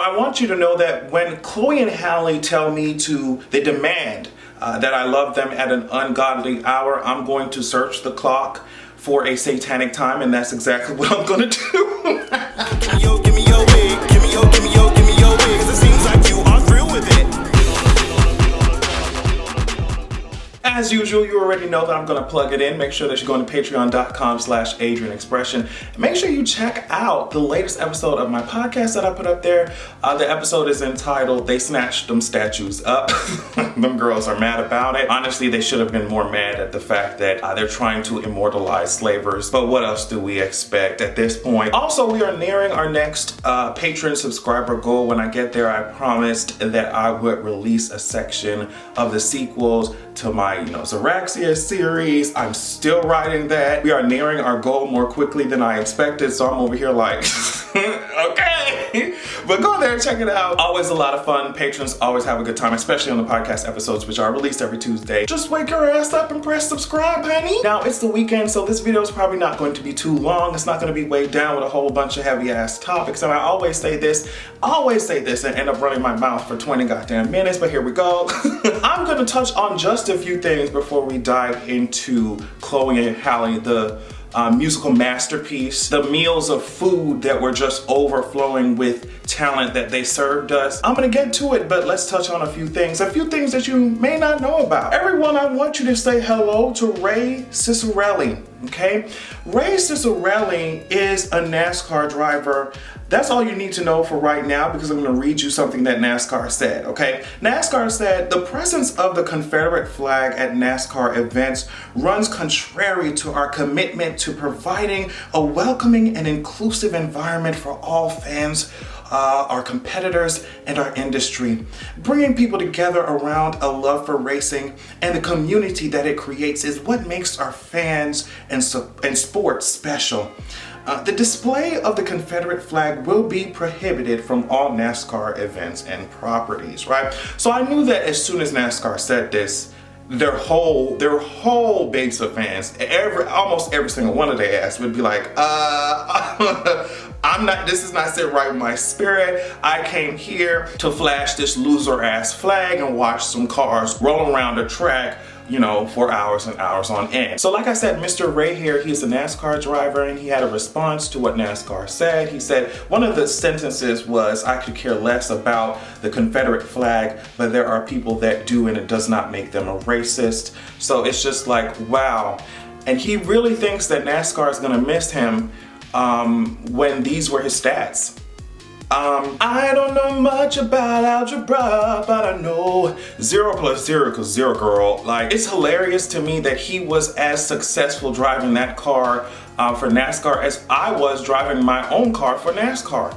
I want you to know that when Chloe and Halle tell me they demand that I love them at an ungodly hour, I'm going to search the clock for a satanic time, and that's exactly what I'm gonna do. Give me your wig, give me your wig, 'cause it seems like you are through with it. As usual, you already know that I'm gonna plug it in. Make sure that you're going to patreon.com/AdrianExpression. Make sure you check out the latest episode of my podcast that I put up there. The episode is entitled, They Snatched Them Statues Up. Them girls are mad about it. Honestly, they should have been more mad at the fact that they're trying to immortalize slavers. But what else do we expect at this point? Also, we are nearing our next patron subscriber goal. When I get there, I promised that I would release a section of the sequels to my, Zeraxia series. I'm still writing that. We are nearing our goal more quickly than I expected, so I'm over here like, okay. But go there and check it out. Always a lot of fun. Patrons always have a good time, especially on the podcast episodes, which are released every Tuesday. Just wake your ass up and press subscribe, honey. Now, it's the weekend, so this video is probably not going to be too long. It's not going to be weighed down with a whole bunch of heavy ass topics. And I always say this and end up running my mouth for 20 goddamn minutes, but here we go. I'm going to touch on just a few things before we dive into Chloe and Halle, the musical masterpiece, the meals of food that were just overflowing with talent that they served us. I'm gonna get to it, but let's touch on a few things that you may not know about. Everyone, I want you to say hello to Ray Ciccarelli, okay? Ray Ciccarelli is a NASCAR driver. That's all you need to know for right now, because I'm gonna read you something that NASCAR said, okay? NASCAR said, the presence of the Confederate flag at NASCAR events runs contrary to our commitment to providing a welcoming and inclusive environment for all fans, our competitors, and our industry. Bringing people together around a love for racing and the community that it creates is what makes our fans and sports special. The display of the Confederate flag will be prohibited from all NASCAR events and properties, right? So I knew that as soon as NASCAR said this, their whole base of fans, almost every single one of their ass would be like, this is not sitting right with my spirit. I came here to flash this loser ass flag and watch some cars roll around the track, for hours and hours on end. So like I said, Mr. Ray here, he's a NASCAR driver, and he had a response to what NASCAR said. He said, one of the sentences was, I could care less about the Confederate flag, but there are people that do, and it does not make them a racist. So it's just like, wow. And he really thinks that NASCAR is gonna miss him when these were his stats. I don't know much about algebra, but I know 0 + 0 = 0, girl. Like, it's hilarious to me that he was as successful driving that car for NASCAR as I was driving my own car for NASCAR.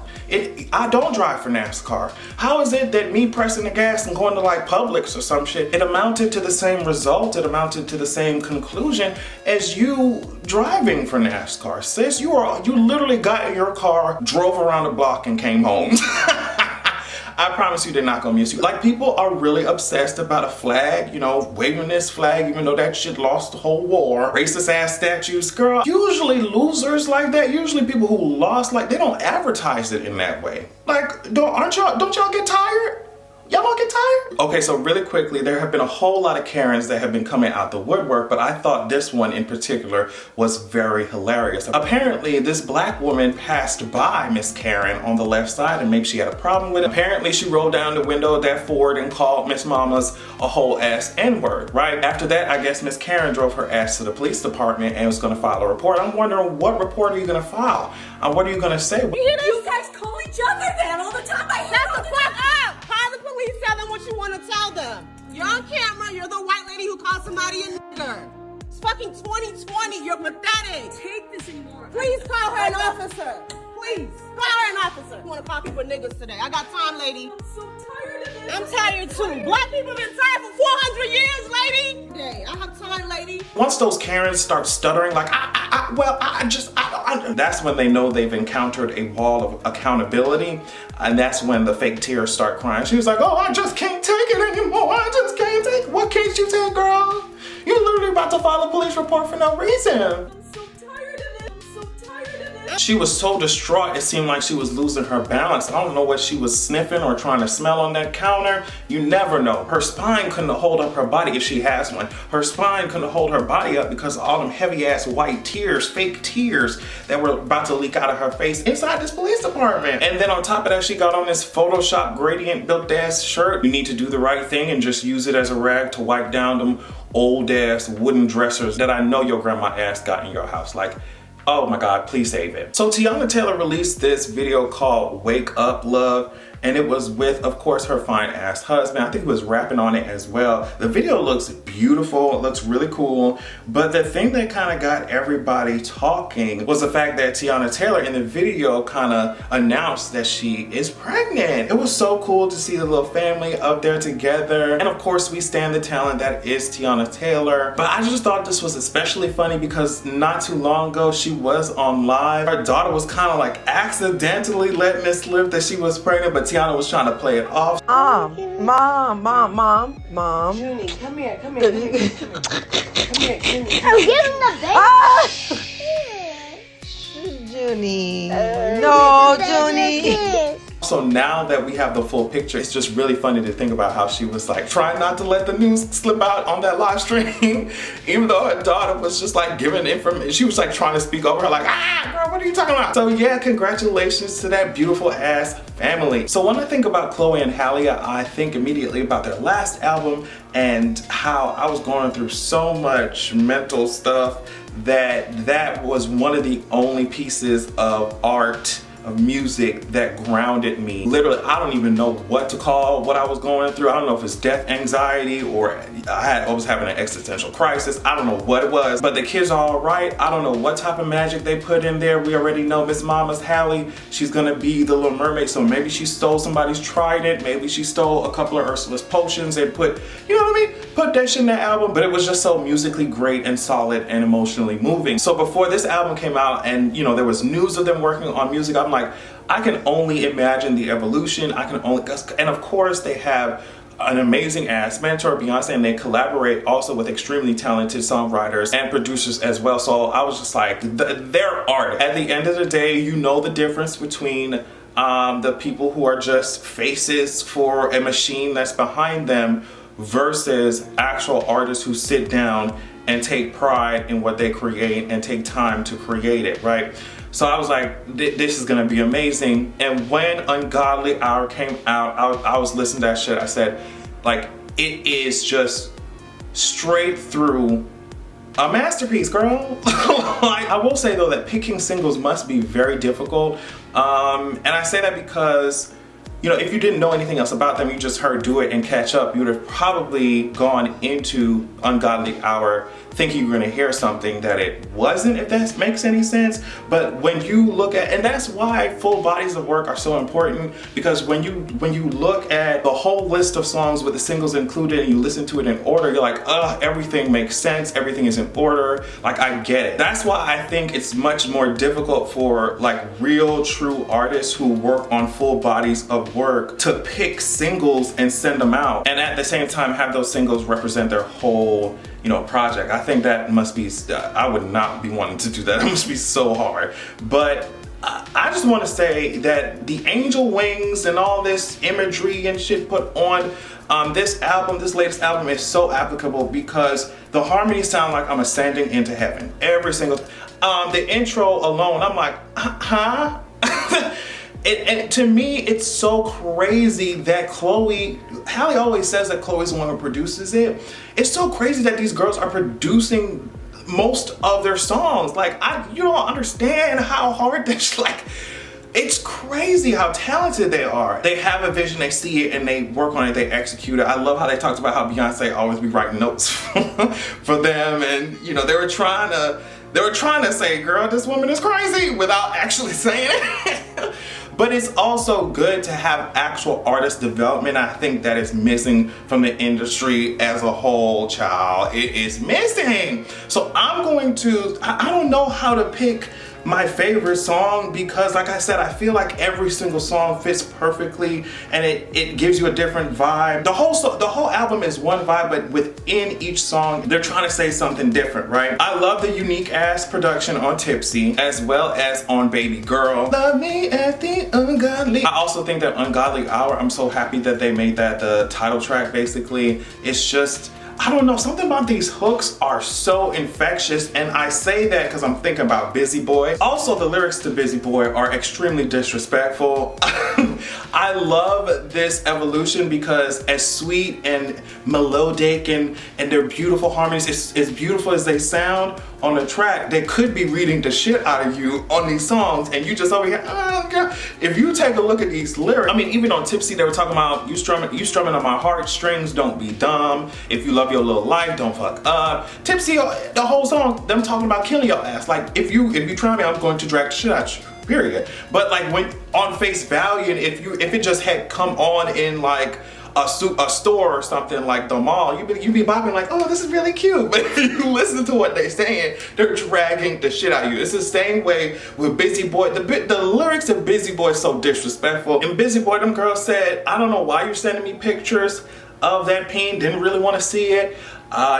I don't drive for NASCAR. How is it that me pressing the gas and going to like Publix or some shit, it amounted to the same result, it amounted to the same conclusion as you driving for NASCAR? Sis, you literally got in your car, drove around the block, and came home. I promise you they're not gonna miss you. Like, people are really obsessed about a flag, waving this flag, even though that shit lost the whole war. Racist ass statues, girl. Usually losers like that, usually people who lost, like, they don't advertise it in that way. Like, don't y'all get tired? Y'all don't get tired? Okay, so really quickly, there have been a whole lot of Karens that have been coming out the woodwork, but I thought this one in particular was very hilarious. Apparently, this black woman passed by Miss Karen on the left side, and maybe she had a problem with it. Apparently, she rolled down the window of that Ford and called Miss Mama's a whole ass N-word, right? After that, I guess Miss Karen drove her ass to the police department and was gonna file a report. I'm wondering, what report are you gonna file? What are you gonna say? You guys call each other that all the time. Shut the fuck up! Call the police, tell them what you want to tell them. You're on camera, you're the white lady who called somebody a nigger. It's fucking 2020, you're pathetic. Take this anymore. Please call her an officer. Please, call her an officer. You want to call people niggas today. I got time, lady. I'm so tired of this. I'm tired too. Black people been tired for 400 years, lady. Hey, I have time, lady. Once those Karens start stuttering like, that's when they know they've encountered a wall of accountability, and that's when the fake tears start crying. She was like, oh, I just can't take it anymore. I just can't take it. What can't you take, girl? You're literally about to file a police report for no reason. I'm so tired of this. I'm so tired of this. She was so distraught, it seemed like she was losing her balance. I don't know what she was sniffing or trying to smell on that counter. You never know. Her spine couldn't hold up her body if she has one. Her spine couldn't hold her body up because of all them heavy ass white tears, fake tears that were about to leak out of her face inside this police department. And then on top of that, she got on this Photoshop gradient built ass shirt. You need to do the right thing and just use it as a rag to wipe down them old ass wooden dressers that I know your grandma ass got in your house. Like, oh my God, please save it. So Teyana Taylor released this video called Wake Up Love, and it was with, of course, her fine ass husband. I think he was rapping on it as well. The video looks beautiful, it looks really cool, but the thing that kind of got everybody talking was the fact that Teyana Taylor in the video kind of announced that she is pregnant. It was so cool to see the little family up there together, and of course we stand the talent that is Teyana Taylor. But I just thought this was especially funny because not too long ago she was on live. Her daughter was kind of like accidentally letting it slip that she was pregnant, but Teyana was trying to play it off. Mom. Junie, come here. Come here, Junie. Oh, give him the baby. Ah! Junie. No, Junie. So now that we have the full picture, it's just really funny to think about how she was like trying not to let the news slip out on that live stream, even though her daughter was just like giving information. She was like trying to speak over her like, girl, what are you talking about? So yeah, congratulations to that beautiful ass family. So when I think about Chloe and Halle, I think immediately about their last album and how I was going through so much mental stuff that was one of the only pieces of art, of music that grounded me. Literally, I don't even know what to call what I was going through. I don't know if it's death anxiety or I was having an existential crisis. I don't know what it was, but the kids are all right. I don't know what type of magic they put in there. We already know Miss Mama's Halle. She's gonna be the Little Mermaid, so maybe she stole somebody's trident. Maybe she stole a couple of Ursula's potions and put, you know what I mean? Put that shit in the album, but it was just so musically great and solid and emotionally moving. So before this album came out and you know there was news of them working on music, I'm like, I can only imagine the evolution. And of course they have an amazing ass mentor, Beyonce, and they collaborate also with extremely talented songwriters and producers as well. So I was just like, their art. At the end of the day, you know the difference between the people who are just faces for a machine that's behind them versus actual artists who sit down and take pride in what they create and take time to create it, right? So I was like, this is gonna be amazing. And when Ungodly Hour came out, I was listening to that shit. I said, like, it is just straight through a masterpiece, girl. Like, I will say though that picking singles must be very difficult. And I say that because, you know, if you didn't know anything else about them, you just heard Do It and Catch Up, you would have probably gone into Ungodly Hour thinking you were gonna hear something that it wasn't, if that makes any sense. But when you look at, and that's why full bodies of work are so important, because when you look at the whole list of songs with the singles included and you listen to it in order, you're like, everything makes sense, everything is in order, like I get it. That's why I think it's much more difficult for like real true artists who work on full bodies of work to pick singles and send them out, and at the same time have those singles represent their whole, you know, project. I think that must be, I would not be wanting to do that. It must be so hard. But I just want to say that the angel wings and all this imagery and shit put on this album, this latest album, is so applicable because the harmonies sound like I'm ascending into heaven. Every single, the intro alone, I'm like, huh? And to me, it's so crazy that Halle always says that Chloe's the one who produces it. It's so crazy that these girls are producing most of their songs. Like, you don't understand how hard this, like, it's crazy how talented they are. They have a vision, they see it, and they work on it, they execute it. I love how they talked about how Beyonce always be writing notes for them, and you know, they were trying to say, girl, this woman is crazy, without actually saying it. But it's also good to have actual artist development. I think that is missing from the industry as a whole, child. It is missing. So I'm going to, I don't know how to pick my favorite song because, like I said, I feel like every single song fits perfectly and it gives you a different vibe. The whole album is one vibe, but within each song, they're trying to say something different, right? I love the unique ass production on Tipsy as well as on Baby Girl. Love me at the ungodly. I also think that Ungodly Hour, I'm so happy that they made that the title track basically. It's just, I don't know, something about these hooks are so infectious, and I say that because I'm thinking about Busy Boy. Also, the lyrics to Busy Boy are extremely disrespectful. I love this evolution because as sweet and melodic and their beautiful harmonies, as beautiful as they sound on the track, they could be reading the shit out of you on these songs, and you just over here, oh God. If you take a look at these lyrics, I mean, even on Tipsy, they were talking about you strumming on my heartstrings, don't be dumb. If you love your little life, don't fuck up. Tipsy, the whole song, them talking about killing your ass. Like, if you try me, I'm going to drag the shit out you. Period. But like when on face value, and if it just had come on in like a store or something like the mall, you'd be bopping like, oh, this is really cute. But if you listen to what they're saying, they're dragging the shit out of you. It's the same way with Busy Boy. The lyrics of Busy Boy is so disrespectful. And Busy Boy, them girls said, I don't know why you're sending me pictures of that peen, didn't really want to see it.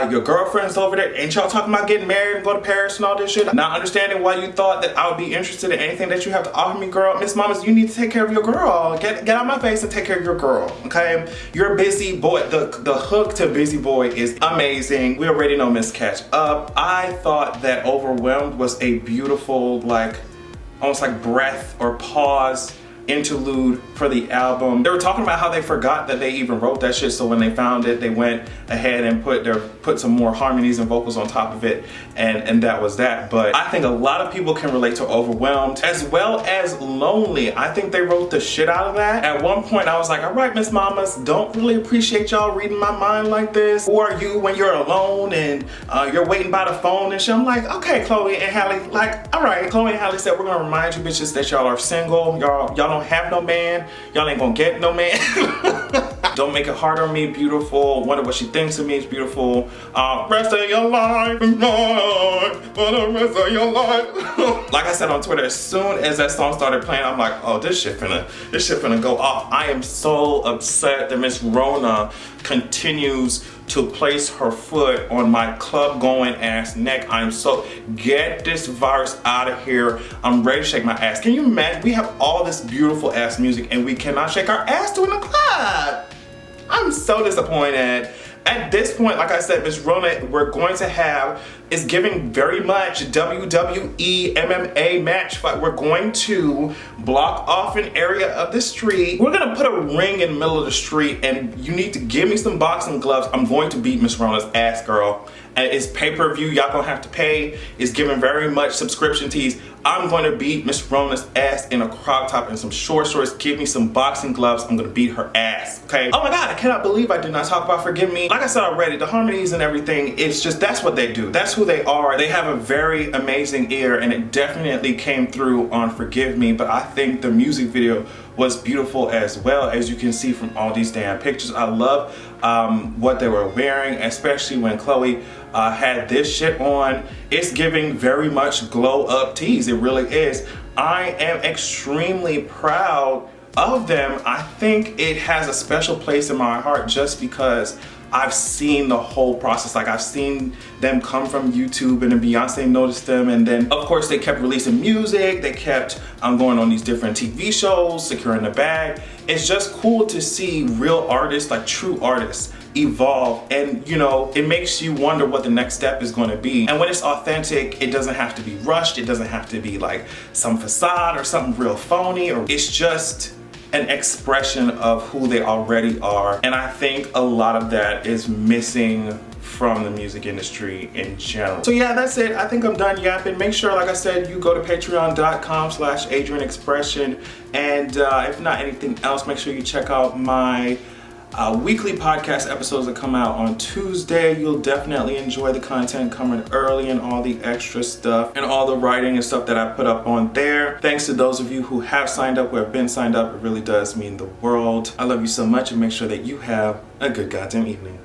Your girlfriend's over there, ain't y'all talking about getting married and go to Paris and all this shit? Not understanding why you thought that I would be interested in anything that you have to offer me, girl. Miss Mamas, you need to take care of your girl. Get out my face and take care of your girl, okay? You're Busy Boy. The hook to Busy Boy is amazing. We already know Miss Catch Up. I thought that Overwhelmed was a beautiful, like, almost like breath or pause interlude for the album. They were talking about how they forgot that they even wrote that shit, so when they found it, they went ahead and put some more harmonies and vocals on top of it, and that was that. But I think a lot of people can relate to Overwhelmed as well as Lonely. I think they wrote the shit out of that. At one point I was like, all right, Miss Mamas, don't really appreciate y'all reading my mind like this. Who are you when you're alone and you're waiting by the phone and shit? I'm like, okay, Chloe and Halle, like, all right. Chloe and Halle said, we're gonna remind you bitches that y'all are single. Y'all don't have no man. Y'all ain't gonna get no man. Don't make it hard on me, beautiful. Wonder what she thinks of me is beautiful. Rest of your life is mine for the rest of your life. Like I said on Twitter, as soon as that song started playing, I'm like, oh, this shit finna go off. I am so upset that Miss Rona continues to place her foot on my club going ass neck. I'm so, get this virus out of here. I'm ready to shake my ass. Can you imagine? We have all this beautiful ass music and we cannot shake our ass to in the club. I'm so disappointed. At this point, like I said, Miss Rona, we're going to have, is giving very much WWE MMA match fight. We're going to block off an area of the street. We're gonna put a ring in the middle of the street and you need to give me some boxing gloves. I'm going to beat Miss Rona's ass, girl. And it's pay-per-view, y'all gonna have to pay. It's giving very much subscription tees. I'm gonna beat Miss Rona's ass in a crop top and some short shorts. Give me some boxing gloves, I'm gonna beat her ass, okay? Oh my God, I cannot believe I did not talk about Forgive Me. Like I said already, the harmonies and everything, it's just, that's what they do. That's who they are. They have a very amazing ear and it definitely came through on Forgive Me, but I think the music video was beautiful as well, as you can see from all these damn pictures. I love what they were wearing, especially when Chloe had this shit on. It's giving very much glow up tees, it really is. I am extremely proud of them. I think it has a special place in my heart just because I've seen the whole process. Like, I've seen them come from YouTube and then Beyonce noticed them, and then of course they kept releasing music, they kept going on these different TV shows, securing the bag. It's just cool to see real artists, like true artists, evolve, and you know, it makes you wonder what the next step is going to be. And when it's authentic, it doesn't have to be rushed, it doesn't have to be like some facade or something real phony, or it's just an expression of who they already are. And I think a lot of that is missing from the music industry in general. So yeah, that's it. I think I'm done yapping. Make sure, like I said, you go to patreon.com/AdrianExpression, and if not anything else, make sure you check out my weekly podcast episodes that come out on Tuesday. You'll definitely enjoy the content coming early and all the extra stuff and all the writing and stuff that I put up on there. Thanks to those of you who have signed up, who have been signed up. It really does mean the world. I love you so much, and make sure that you have a good goddamn evening.